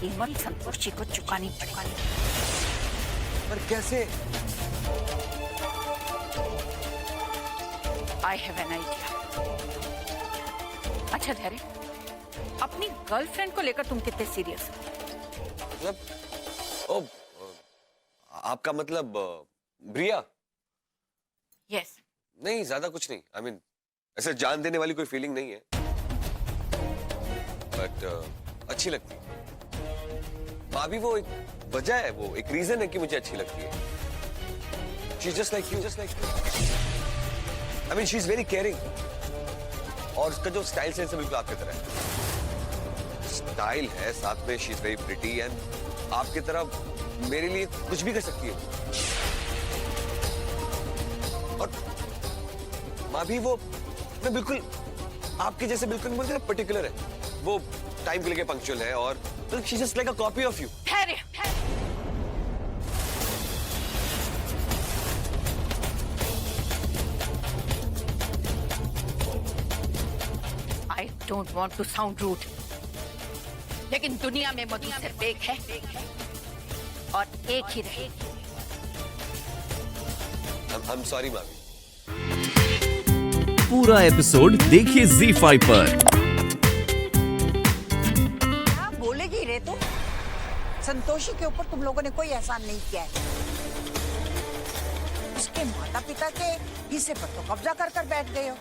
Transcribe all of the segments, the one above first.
कीमत संतोषी को चुकानी पड़ेगी। पर कैसे? I have an idea. अच्छा धैर्य, अपनी गर्लफ्रेंड को लेकर तुम कितने सीरियस हो? मतलब ओ, आपका मतलब ब्रिया? यस। नहीं, ज्यादा कुछ नहीं। आई मीन ऐसे जान देने वाली कोई फीलिंग नहीं है, बट अच्छी लगती है। भाभी वो एक वजह है, वो एक रीजन है कि मुझे अच्छी लगती है। She's just like you, just like you. I mean, she's very caring. और उसका जो स्टाइल सेंस है बिल्कुल आपकी तरह है। स्टाइल है, साथ में she's very pretty and आपकी तरह मेरे लिए कुछ भी कर सकती है। और भाभी वो मैं बिल्कुल आपके जैसे बिल्कुल मुझे पर्टिकुलर है। वो टाइम को लेके पंक्चुअल है और she's just like a copy of you. धैर्य, I don't want to sound rude, लेकिन दुनिया में मधु सिर्फ एक है और एक ही रहेगी। I'm sorry भाभी। पूरा एपिसोड देखिए ZEE5 पर। क्या बोलेगी रे तुम? संतोषी के ऊपर तुम लोगों ने कोई एहसान नहीं किया है। उसके माता पिता के हिस्से पर तो कब्जा कर कर बैठ गए हो।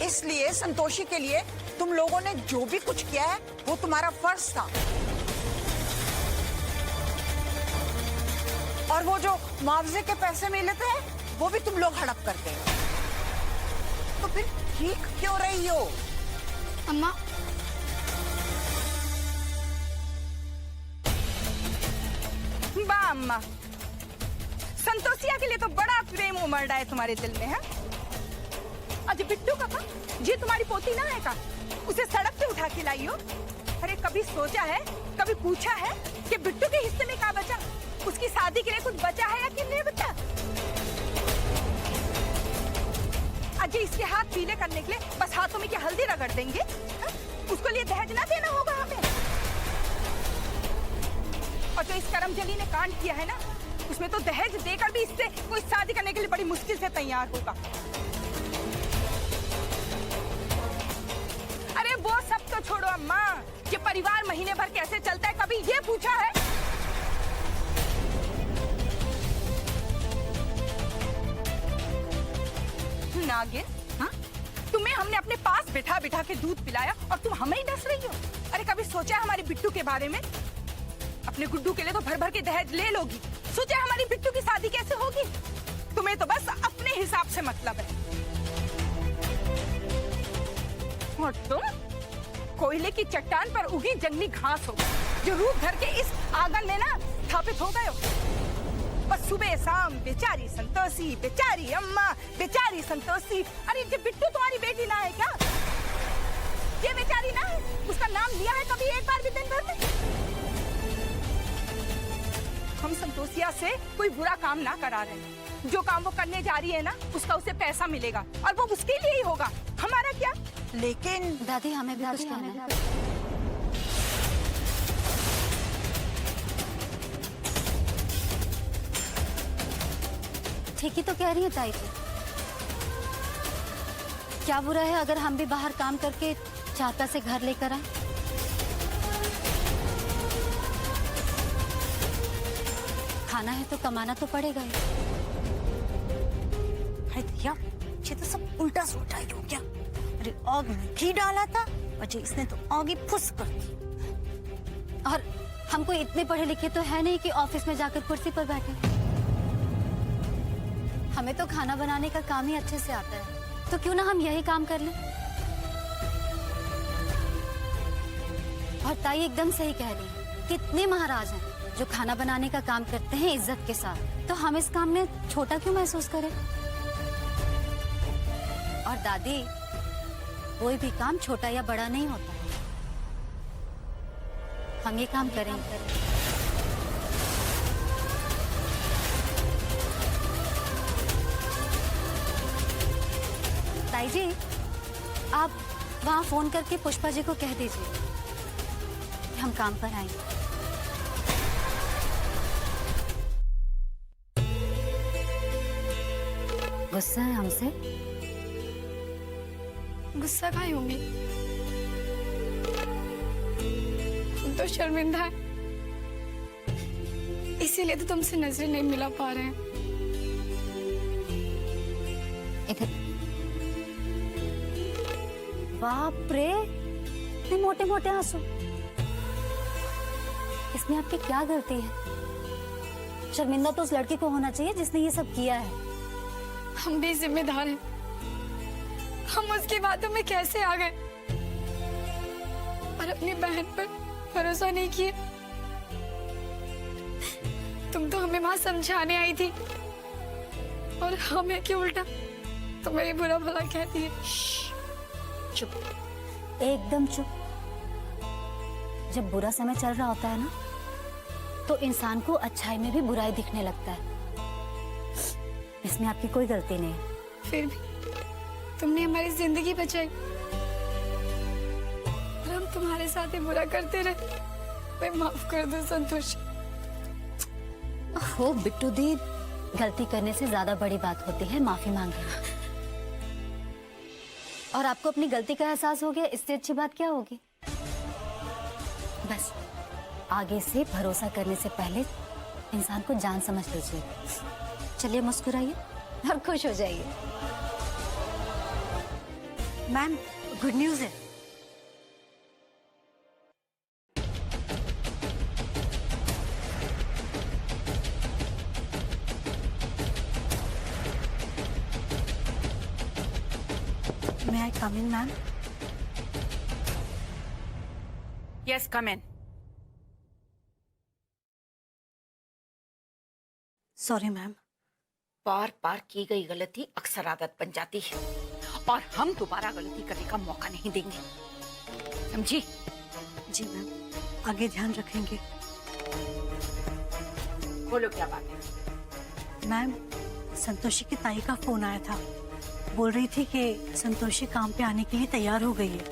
इसलिए संतोषी के लिए तुम लोगों ने जो भी कुछ किया है वो तुम्हारा फर्ज था। और वो जो मुआवजे के पैसे मिले थे वो भी तुम लोग हड़प कर गए। तो फिर ठीक क्यों रही हो? अम्मा, वाह अम्मा, संतोषिया के लिए तो बड़ा प्रेम उमड़ रहा है तुम्हारे दिल में है। आज बिट्टू का ये तुम्हारी पोती ना है का? उसे सड़क पे उठा के लाई हो। अरे कभी सोचा है, कभी पूछा है कि बिट्टू के हिस्से में क्या बचा? उसकी शादी के लिए कुछ बचा है या कि नहीं बचा? अजय इसके हाथ पीले करने के लिए बस हाथों में क्या हल्दी रगड़ देंगे? हा? उसको लिए दहेज ना देना होगा हमें। और जो इस करमजली ने कांड किया है ना, उसमें तो दहेज देकर भी इससे कोई शादी करने के लिए बड़ी मुश्किल से तैयार होगा। अरे वो सब तो छोड़ो अम्मा, ये परिवार महीने भर कैसे चलता है कभी ये पूछा है? नागिन, हाँ? तुम्हें हमने अपने पास बिठा बिठा के दूध पिलाया और तुम हमें ही डस रही हो। अरे कभी सोचा हमारे बिट्टू के बारे में? अपने गुड्डू के लिए तो भर भर के दहेज ले लोगी, सोचा हमारी बिट्टू की शादी कैसे होगी? तुम्हें तो बस अपने हिसाब से मतलब है। और तुम कोयले की चट्टान पर उगी जंगली घास हो, जो रूप घर के इस आंगन में ना स्थापित हो गए हो। बस सुबह शाम बेचारी संतोषी, बेचारी अम्मा, बेचारी संतोषी। अरे ये बिट्टू तुम्हारी बेटी ना है क्या? ये बेचारी ना है, उसका नाम लिया है कभी एक बार भी दिन भर में? हम संतोषिया से कोई बुरा काम ना करा रहे हैं। जो काम वो करने जा रही है ना, उसका उसे पैसा मिलेगा और वो उसके लिए ही होगा, हमारा क्या? लेकिन दादी हमें भी कुछ कहना है। ठीक ही तो कह रही है ताई जी। क्या बुरा है अगर हम भी बाहर काम करके 4 पैसे घर लेकर आए? खाना है तो कमाना तो पड़ेगा ही। अरे भैया, ये तो सब उल्टा सोचा ही हो क्या? अरे आग में घी डाला था और जी इसने तो आग ही फुस कर दी। और हम कोई इतने पढ़े लिखे तो है नहीं कि ऑफिस में जाकर कुर्सी पर बैठे। हमें तो खाना बनाने का काम ही अच्छे से आता है, तो क्यों ना हम यही काम कर लें? और ताई एकदम सही कह रही है, कितने महाराज हैं जो खाना बनाने का काम करते हैं इज्जत के साथ, तो हम इस काम में छोटा क्यों महसूस करें? और दादी, कोई भी काम छोटा या बड़ा नहीं होता, हम ये काम करेंगे। ताई जी, आप वहाँ फोन करके पुष्पा जी को कह दीजिए हम काम पर आए। गुस्सा है हमसे? गुस्सा काहे होंगी? हम तो शर्मिंदा है, इसीलिए तो तुमसे नजरें नहीं मिला पा रहे हैं। इधर। बाप रे, इतने मोटे मोटे आंसू। इसमें आपकी क्या गलती है? शर्मिंदा तो उस लड़की को होना चाहिए जिसने ये सब किया है। हम भी जिम्मेदार हैं। हम उसकी बातों में कैसे आ गए और अपनी बहन पर भरोसा नहीं किए। तुम तो हमें वहां समझाने आई थी और हमें क्यों उल्टा तुम्हें बुरा भला कहती है। चुप, एकदम चुप। जब बुरा समय चल रहा होता है ना, तो इंसान को अच्छाई में भी बुराई दिखने लगता है। इसमें आपकी कोई गलती नहीं है। फिर भी तुमने हमारी जिंदगी बचाई और हम तुम्हारे साथ ही बुरा करते रहे। मैं माफ कर दो संतोष। हो बिट्टू दी, गलती करने से ज्यादा बड़ी बात होती है माफी मांगना। और आपको अपनी गलती का एहसास हो गया, इससे अच्छी बात क्या होगी? बस आगे से भरोसा करने से पहले इंसान को जान समझ लीजिए। चलिए मुस्कुराइए और खुश हो जाइए। मैम, गुड न्यूज है। May I come in, ma'am? Yes, come in. Sorry, ma'am. बार बार की गई गलती अक्सर आदत बन जाती है और हम दोबारा गलती करने का मौका नहीं देंगे, समझी? जी मैम, आगे ध्यान रखेंगे। बोलो क्या बात है? मैम, संतोषी की ताई का फोन आया था। बोल रही थी कि संतोषी काम पे आने के लिए तैयार हो गई है।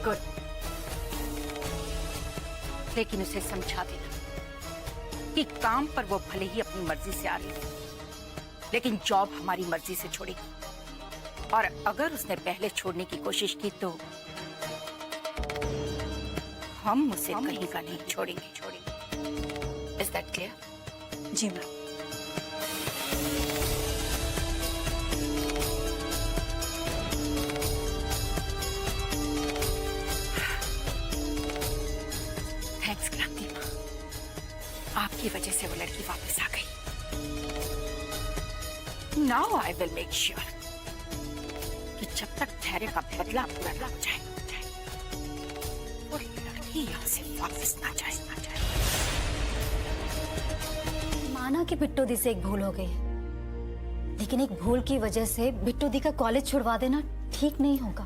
गुड, लेकिन उसे समझा देना कि काम पर वो भले ही अपनी मर्जी से आ रही है, लेकिन जॉब हमारी मर्जी से छोड़ेगी। और अगर उसने पहले छोड़ने की कोशिश की तो हम उसे कहीं का नहीं छोड़ेंगे। Is that clear? जी मैम। थैंक्स क्रांति माँ, आपकी वजह से वो लड़की वापस आ गई। Now I will make sure कि जब तक धैर्य का बदला पूरा न हो जाए वो लड़की यहाँ से वापस ना जाए। माना कि बिट्टू दी से एक भूल हो गई, लेकिन एक भूल की वजह से बिट्टू दी का कॉलेज छुड़वा देना ठीक नहीं होगा।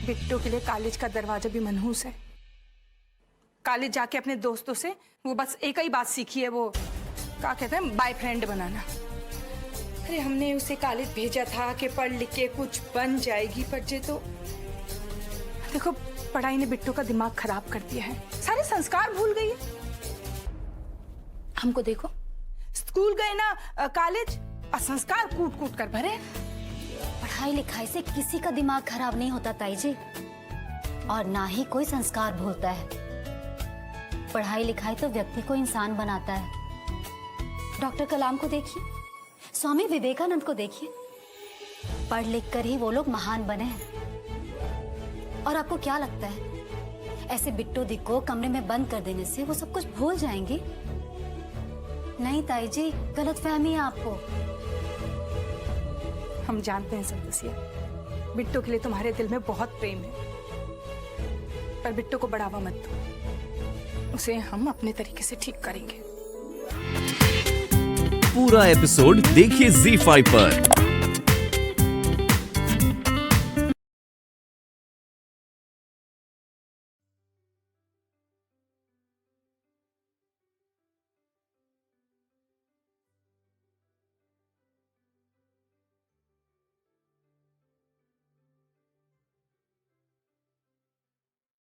बिट्टू के लिए कॉलेज का दरवाजा भी मनहूस है। कॉलेज जाके अपने दोस्तों से वो बस एक ही बात सीखी है, वो क्या कहते हैं, बॉयफ्रेंड बनाना। अरे हमने उसे कॉलेज भेजा था कि पढ़ लिख के कुछ बन जाएगी, पर जे तो देखो पढ़ाई ने बिट्टू का दिमाग खराब कर दिया है, सारे संस्कार भूल गई है। हमको देखो, स्कूल गए ना कॉलेज और संस्कार कूट कूट कर भरे। पढ़ाई लिखाई से किसी का दिमाग खराब नहीं होता ताई जी, और ना ही कोई संस्कार भूलता है। पढ़ाई लिखाई तो व्यक्ति को इंसान बनाता है। डॉक्टर कलाम को देखिए, स्वामी विवेकानंद को देखिए, पढ़ लिख कर ही वो लोग महान बने हैं। और आपको क्या लगता है ऐसे बिट्टू दी को कमरे में बंद कर देने से वो सब कुछ भूल जाएंगी? नहीं ताई जी, गलतफहमी है आपको। हम जानते हैं संतोषिया, बिट्टू के लिए तुम्हारे दिल में बहुत प्रेम है, पर बिट्टू को बढ़ावा मत दो, उसे हम अपने तरीके से ठीक करेंगे। पूरा एपिसोड देखिए ZEE5 पर।